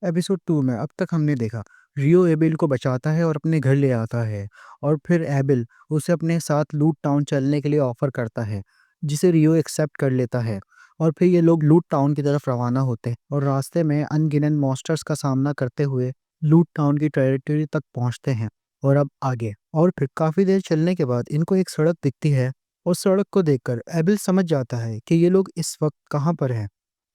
Episode 2 में अब तक हमने देखा रियो एबिल को बचाता है और अपने घर ले आता है। और फिर एबिल उसे अपने साथ लूट टाउन चलने के लिए ऑफर करता है, जिसे रियो एक्सेप्ट कर लेता है। और फिर ये लोग लूट टाउन की तरफ रवाना होते हैं और रास्ते में अनगिनत मॉन्स्टर्स का सामना करते हुए लूट टाउन की टेरिटरी तक पहुंचते हैं। और अब आगे और फिर काफी देर चलने के बाद इनको एक सड़क दिखती है और सड़क को देखकर एबिल समझ जाता है कि ये लोग इस वक्त कहाँ पर हैं।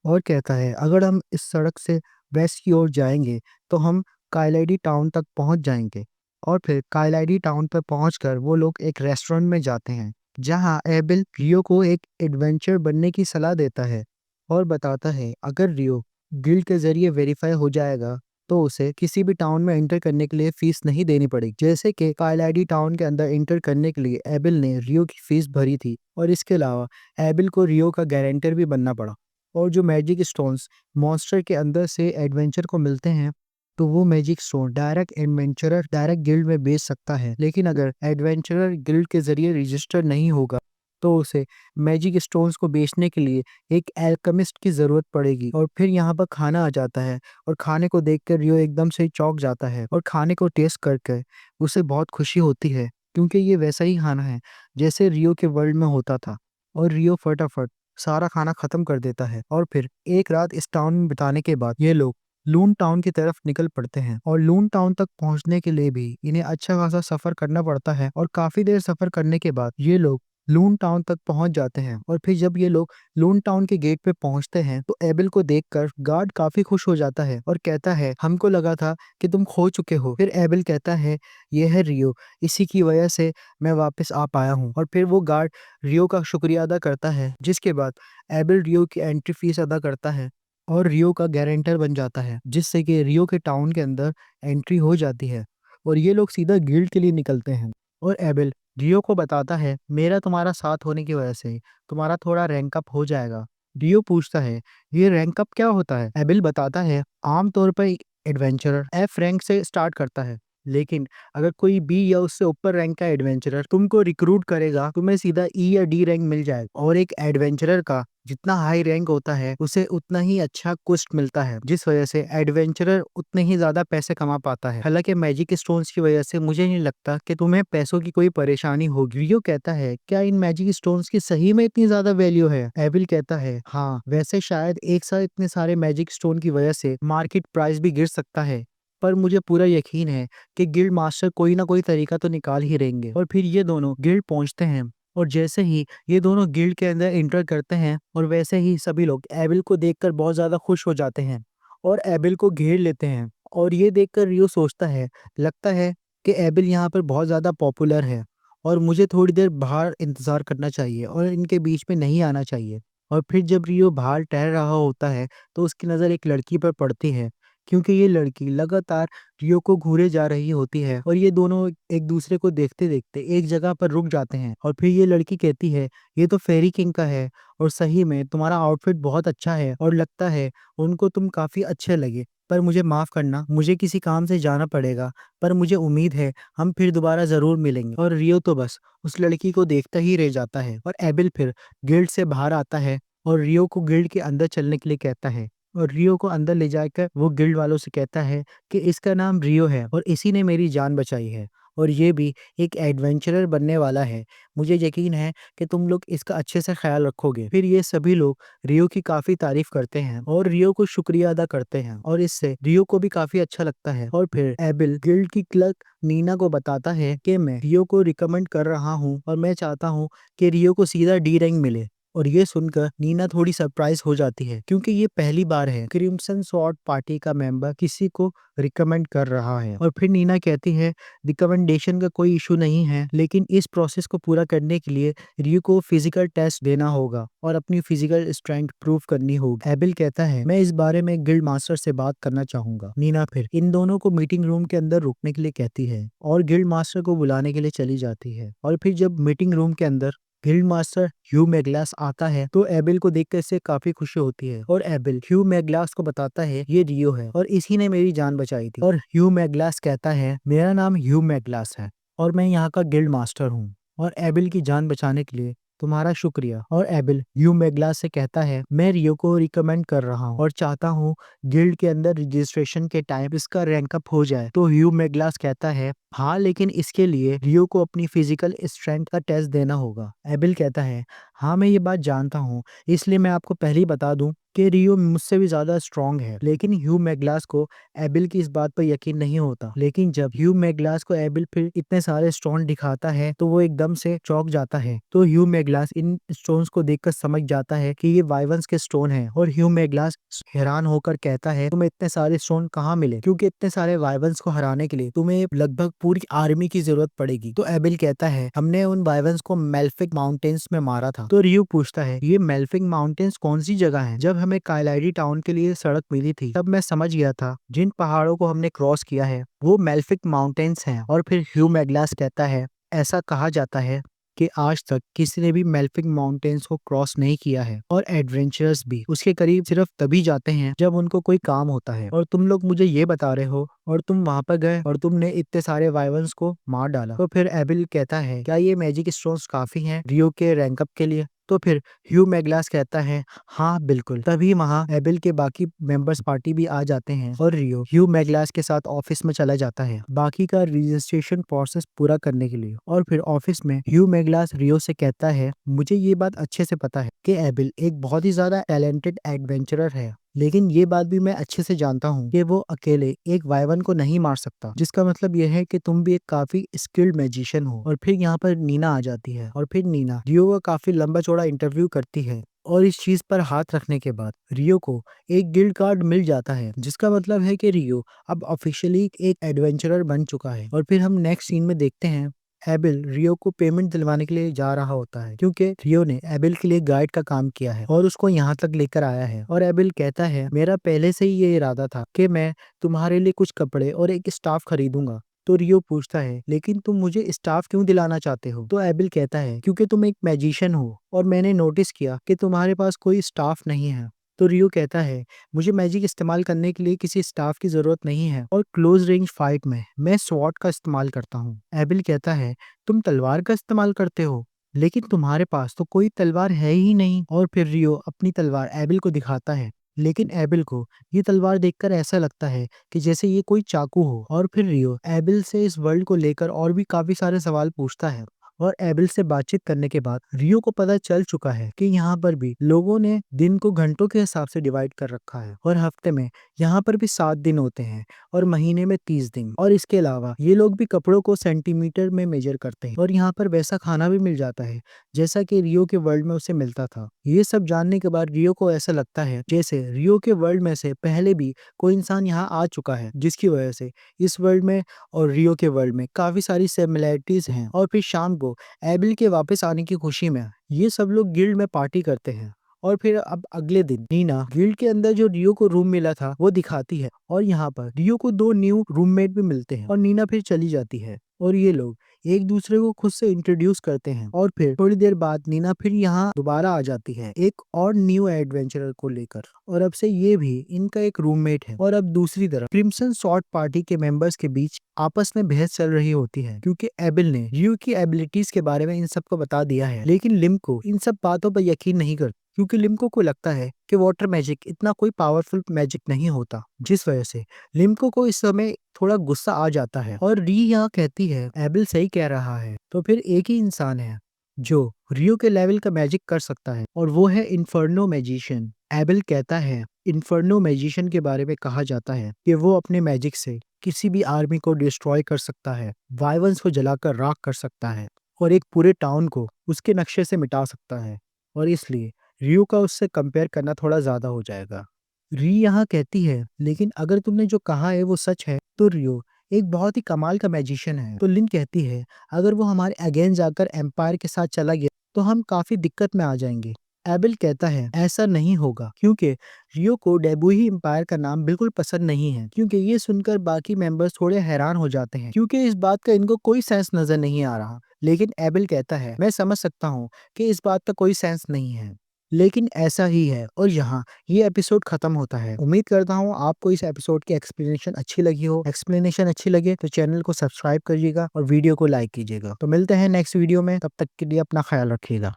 और कहता है अगर हम इस सड़क से वेस्ट की ओर जाएंगे तो हम काइलाइडी टाउन तक पहुंच जाएंगे। और फिर काइलाइडी टाउन पर पहुंचकर वो लोग एक रेस्टोरेंट में जाते हैं, जहां एबिल रियो को एक एडवेंचर बनने की सलाह देता है और बताता है अगर रियो गिल्ड के जरिए वेरीफाई हो जाएगा तो उसे किसी भी टाउन में एंटर करने के लिए फीस नहीं देनी पड़ेगी। जैसे कि काइलाइडी टाउन के अंदर एंटर करने के लिए एबिल ने रियो की फीस भरी थी और इसके अलावा एबिल को रियो का गारंटर भी बनना पड़ा। और जो मैजिक स्टोन्स मॉन्स्टर के अंदर से एडवेंचर को मिलते हैं, तो वो magic stone direct adventurer direct guild में बेच सकता है। लेकिन अगर एडवेंचरर गिल्ड के जरिए रजिस्टर नहीं होगा तो उसे मैजिक स्टोन्स को बेचने के लिए एक एल्केमिस्ट की जरूरत पड़ेगी। और फिर यहाँ पर खाना आ जाता है और खाने को देखकर रियो एकदम से चौंक जाता है और खाने को टेस्ट करके उसे बहुत खुशी होती है, क्योंकि ये वैसा ही खाना है जैसे रियो के वर्ल्ड में होता था। और रियो फटाफट सारा खाना खत्म कर देता है और फिर एक रात इस टाउन में बिताने के बाद ये लोग लून टाउन की तरफ निकल पड़ते हैं। और लून टाउन तक पहुंचने के लिए भी इन्हें अच्छा खासा सफर करना पड़ता है और काफी देर सफर करने के बाद ये लोग लून टाउन तक पहुंच जाते हैं। और फिर जब ये लोग लून टाउन के गेट पे पहुंचते हैं तो एबिल को देखकर गार्ड काफी खुश हो जाता है और कहता है हमको लगा था कि तुम खो चुके हो। फिर एबिल कहता है ये है रियो, इसी की वजह से मैं वापस आ पाया हूँ। और फिर वो गार्ड रियो का शुक्रिया अदा करता है, जिसके बाद एबिल रियो की एंट्री फीस अदा करता है और रियो का गारंटर बन जाता है, जिससे कि रियो के टाउन के अंदर एंट्री हो जाती है। और ये लोग सीधा गिल्ड के लिए निकलते हैं और एबिल रियो को बताता है मेरा तुम्हारा साथ होने की वजह से तुम्हारा थोड़ा रैंक अप हो जाएगा। रियो पूछता है ये रैंक अप क्या होता है। एबिल बताता है आमतौर पर एडवेंचरर एफ रैंक से स्टार्ट करता है, लेकिन अगर कोई बी या उससे ऊपर रैंक का एडवेंचरर तुमको रिक्रूट करेगा तुम्हें सीधा ई या डी रैंक मिल जाएगा। और एक एडवेंचरर का जितना हाई रैंक होता है उसे उतना ही अच्छा क्वेस्ट मिलता है, जिस वजह से एडवेंचरर उतने ही ज्यादा पैसे कमा पाता है। हालांकि मैजिक स्टोन्स की वजह से मुझे नहीं लगता कि तुम्हें पैसों की कोई परेशानी होगी। रियो कहता है क्या इन मैजिक स्टोन्स की सही में इतनी ज्यादा वैल्यू है। एविल कहता है हाँ, वैसे शायद एक साथ इतने सारे मैजिक स्टोन की वजह से मार्केट प्राइस भी गिर सकता है, पर मुझे पूरा यकीन है कि गिल्ड मास्टर कोई ना कोई तरीका तो निकाल ही रहेंगे। और फिर ये दोनों गिल्ड पहुंचते हैं और जैसे ही ये दोनों गिल्ड के अंदर एंटर करते हैं और वैसे ही सभी लोग एबिल को देखकर बहुत ज्यादा खुश हो जाते हैं और एबिल को घेर लेते हैं। और ये देखकर रियो सोचता है लगता है कि एबिल यहाँ पर बहुत ज्यादा पॉपुलर है और मुझे थोड़ी देर बाहर इंतजार करना चाहिए और इनके बीच में नहीं आना चाहिए। और फिर जब रियो बाहर टहल रहा होता है तो उसकी नज़र एक लड़की पर पड़ती है, क्योंकि ये लड़की लगातार रियो को घूरे जा रही होती है और ये दोनों एक दूसरे को देखते देखते एक जगह पर रुक जाते हैं। और फिर ये लड़की कहती है ये तो फेरी किंग का है और सही में तुम्हारा आउटफिट बहुत अच्छा है और लगता है उनको तुम काफी अच्छे लगे, पर मुझे माफ करना मुझे किसी काम से जाना पड़ेगा, पर मुझे उम्मीद है हम फिर दोबारा जरूर मिलेंगे। और रियो तो बस उस लड़की को देखता ही रह जाता है और एबिल फिर गिल्ड से बाहर आता है और रियो को गिल्ड के अंदर चलने के लिए कहता है। और रियो को अंदर ले जाकर वो गिल्ड वालों से कहता है कि इसका नाम रियो है और इसी ने मेरी जान बचाई है और ये भी एक एडवेंचरर बनने वाला है। मुझे यकीन है कि तुम लोग इसका अच्छे से ख्याल रखोगे। फिर ये सभी लोग रियो की काफी तारीफ करते हैं और रियो को शुक्रिया अदा करते हैं और इससे रियो को भी काफी अच्छा लगता है। और फिर एबिल गिल्ड की क्लर्क नीना को बताता है कि मैं रियो को रिकमेंड कर रहा हूँ और मैं चाहता हूँ कि रियो को सीधा डी रैंक मिले। और ये सुनकर नीना थोड़ी सरप्राइज हो जाती है, क्योंकि ये पहली बार है क्रिम्सन स्वॉर्ड पार्टी का मेंबर किसी को रिकमेंड कर रहा है। और फिर नीना कहती है रिकमेंडेशन का कोई इशू नहीं है, लेकिन इस प्रोसेस को पूरा करने के लिए रियो को फिजिकल टेस्ट देना होगा और अपनी फिजिकल स्ट्रेंथ प्रूव करनी होगी। एबिल कहता है मैं इस बारे में गिल्ड मास्टर से बात करना चाहूंगा। नीना फिर इन दोनों को मीटिंग रूम के अंदर रुकने के लिए कहती है और गिल्ड मास्टर को बुलाने के लिए चली जाती है। और फिर जब मीटिंग रूम के अंदर गिल्ड मास्टर ह्यू मैगलास आता है तो एबिल को देखकर इसे काफी खुशी होती है और एबिल ह्यू मैगलास को बताता है ये रियो है और इसी ने मेरी जान बचाई थी। और ह्यू मैगलास कहता है मेरा नाम ह्यू मैगलास है और मैं यहाँ का गिल्ड मास्टर हूँ और एबिल की जान बचाने के लिए तुम्हारा शुक्रिया। और एबिल ह्यू मैगलास से कहता है, मैं रियो को रिकमेंड कर रहा हूँ और चाहता हूँ गिल्ड के अंदर रजिस्ट्रेशन के टाइम इसका रैंक अप हो जाए। तो ह्यू मैगलास कहता है, हाँ लेकिन इसके लिए रियो को अपनी फिजिकल स्ट्रेंथ का टेस्ट देना होगा। एबिल कहता है, हाँ मैं ये बात जानता हूँ, इसलिए मैं आपको पहले ही बता दूं कि रियो मुझसे भी ज्यादा स्ट्रांग है। लेकिन ह्यू मैगलास को एबिल की इस बात पर यकीन नहीं होता। लेकिन जब ह्यू मैगलास को एबिल फिर इतने सारे स्टोन दिखाता है तो वो एकदम से चौंक जाता है। तो ह्यू मैगलास इन स्टोन्स को देखकर समझ जाता है कि ये वाइवन्स के स्टोन हैं और ह्यू मैगलास हैरान होकर कहता है, तुम्हें इतने सारे स्टोन कहाँ मिले? क्योंकि इतने सारे वाइवन्स को हराने के लिए तुम्हें लगभग पूरी आर्मी की जरूरत पड़ेगी। तो एबिल कहता है, हमने उन वाइवन्स को मेल्फिक माउंटेन्स में मारा था। तो रियो पूछता है, ये मेल्फिक माउंटेन्स कौन सी जगह है? जब हमें काइलाइडी टाउन के लिए सड़क मिली थी तब मैं समझ गया था जिन पहाड़ों को हमने क्रॉस किया है वो मेल्फिक माउंटेन्स हैं। और फिर ह्यू मैगलास कहता है, ऐसा कहा जाता है कि आज तक किसी ने भी मेल्फिक माउंटेन्स को क्रॉस नहीं किया है और एडवेंचरर्स भी उसके करीब सिर्फ तभी जाते हैं जब उनको कोई काम होता है। और तुम लोग मुझे ये बता रहे हो और तुम वहां पर गए और तुमने इतने सारे वाइवन्स को मार डाला। तो फिर एबिल कहता है, क्या ये मैजिक स्टोन्स काफी हैं रियो के रैंक अप के लिए? तो फिर ह्यू मैगलास कहता है, हाँ बिल्कुल। तभी वहाँ एबिल के बाकी मेंबर्स पार्टी भी आ जाते हैं और रियो ह्यू मैगलास के साथ ऑफिस में चला जाता है बाकी का रजिस्ट्रेशन प्रोसेस पूरा करने के लिए। और फिर ऑफिस में ह्यू मैगलास रियो से कहता है, मुझे ये बात अच्छे से पता है कि एबिल एक बहुत ही ज्यादा टैलेंटेड एडवेंचरर है, लेकिन ये बात भी मैं अच्छे से जानता हूँ कि वो अकेले एक वाइवन को नहीं मार सकता, जिसका मतलब यह है कि तुम भी एक काफी स्किल्ड मैजिशियन हो। और फिर यहाँ पर नीना आ जाती है और फिर नीना रियो का काफी लंबा चौड़ा इंटरव्यू करती है और इस चीज पर हाथ रखने के बाद रियो को एक गिल्ड कार्ड मिल जाता है, जिसका मतलब है कि रियो अब ऑफिशियली एक एडवेंचरर बन चुका है। और फिर हम नेक्स्ट सीन में देखते हैं एबिल रियो को पेमेंट दिलवाने के लिए जा रहा होता है क्योंकि रियो ने एबिल के लिए गाइड का काम किया है और उसको यहाँ तक लेकर आया है। और एबिल कहता है, मेरा पहले से ही ये इरादा था कि मैं तुम्हारे लिए कुछ कपड़े और एक स्टाफ खरीदूंगा। तो रियो पूछता है, लेकिन तुम मुझे स्टाफ क्यों दिलाना चाहते हो? तो एबिल कहता है, क्योंकि तुम एक मैजिशियन हो और मैंने नोटिस किया कि तुम्हारे पास कोई स्टाफ नहीं है। तो रियो कहता है, मुझे मैजिक इस्तेमाल करने के लिए किसी स्टाफ की जरूरत नहीं है और क्लोज रेंज फाइट में मैं स्वॉर्ड का इस्तेमाल करता हूँ। एबिल कहता है, तुम तलवार का इस्तेमाल करते हो, लेकिन तुम्हारे पास तो कोई तलवार है ही नहीं। और फिर रियो अपनी तलवार एबिल को दिखाता है, लेकिन एबिल को ये तलवार देखकर ऐसा लगता है कि जैसे ये कोई चाकू हो। और फिर रियो एबिल से इस वर्ल्ड को लेकर और भी काफी सारे सवाल पूछता है और एबिल से बातचीत करने के बाद रियो को पता चल चुका है कि यहाँ पर भी लोगों ने दिन को घंटों के हिसाब से डिवाइड कर रखा है और हफ्ते में यहाँ पर भी 7 दिन होते हैं और महीने में 30 दिन। और इसके अलावा ये लोग भी कपड़ों को सेंटीमीटर में मेजर करते हैं और यहाँ पर वैसा खाना भी मिल जाता है जैसा कि रियो के वर्ल्ड में उसे मिलता था। ये सब जानने के बाद रियो को ऐसा लगता है जैसे रियो के वर्ल्ड में से पहले भी कोई इंसान यहाँ आ चुका है, जिसकी वजह से इस वर्ल्ड में और रियो के वर्ल्ड में काफी सारी सिमिलैरिटीज हैं। और फिर शाम को एबिल के वापस आने की खुशी में ये सब लोग गिल्ड में पार्टी करते हैं। और फिर अब अगले दिन नीना गिल्ड के अंदर जो रियो को रूम मिला था वो दिखाती है और यहाँ पर रियो को 2 न्यू रूममेट भी मिलते हैं और नीना फिर चली जाती है और ये लोग एक दूसरे को खुद से इंट्रोड्यूस करते हैं। और फिर थोड़ी देर बाद नीना फिर यहाँ दोबारा आ जाती है एक और न्यू एडवेंचरर को लेकर और अब से ये भी इनका एक रूममेट है। और अब दूसरी तरफ क्रिम्सन सॉर्ट पार्टी के मेंबर्स के बीच आपस में बहस चल रही होती है क्योंकि एबिल ने रियो की एबिलिटीज के बारे में इन सबको बता दिया है, लेकिन लिम को इन सब बातों पर यकीन नहीं करता क्योंकि लिम्को को लगता है कि वाटर मैजिक इतना कोई पावरफुल मैजिक नहीं होता, जिस वजह से लिम्को को इस समय थोड़ा गुस्सा आ जाता है। और री यहाँ कहती है एबिल सही कह रहा है, तो फिर एक ही इंसान है जो रियो के लेवल का मैजिक कर सकता है और वो है इन्फर्नो मैजिशियन। एबिल कहता है इन्फर्नो मैजिशियन के बारे में कहा जाता है कि वो अपने मैजिक से किसी भी आर्मी को डिस्ट्रॉय कर सकता है, वाइवन्स को जलाकर राख कर सकता है और एक पूरे टाउन को उसके नक्शे से मिटा सकता है। और इसलिए रियो का उससे कंपेयर करना थोड़ा ज्यादा हो जाएगा। री यहाँ कहती है, लेकिन अगर तुमने जो कहा है वो सच है तो रियो एक बहुत ही कमाल का मैजिशियन है। तो लिन कहती है, अगर वो हमारे अगेंस्ट जाकर एम्पायर के साथ चला गया तो हम काफी दिक्कत में आ जाएंगे। एबिल कहता है ऐसा नहीं होगा क्योंकि रियो को डेबुही एम्पायर का नाम बिल्कुल पसंद नहीं है, क्योंकि ये सुनकर बाकी मेंबर्स थोड़े हैरान हो जाते हैं क्योंकि इस बात का इनको कोई सेंस नजर नहीं आ रहा। लेकिन एबिल कहता है मैं समझ सकता हूँ कि इस बात का कोई सेंस नहीं है, लेकिन ऐसा ही है। और यहाँ ये एपिसोड खत्म होता है। उम्मीद करता हूँ आपको इस एपिसोड की एक्सप्लेनेशन अच्छी लगी हो। एक्सप्लेनेशन अच्छी लगे तो चैनल को सब्सक्राइब करिएगा और वीडियो को लाइक कीजिएगा। तो मिलते हैं नेक्स्ट वीडियो में, तब तक के लिए अपना ख्याल रखिएगा।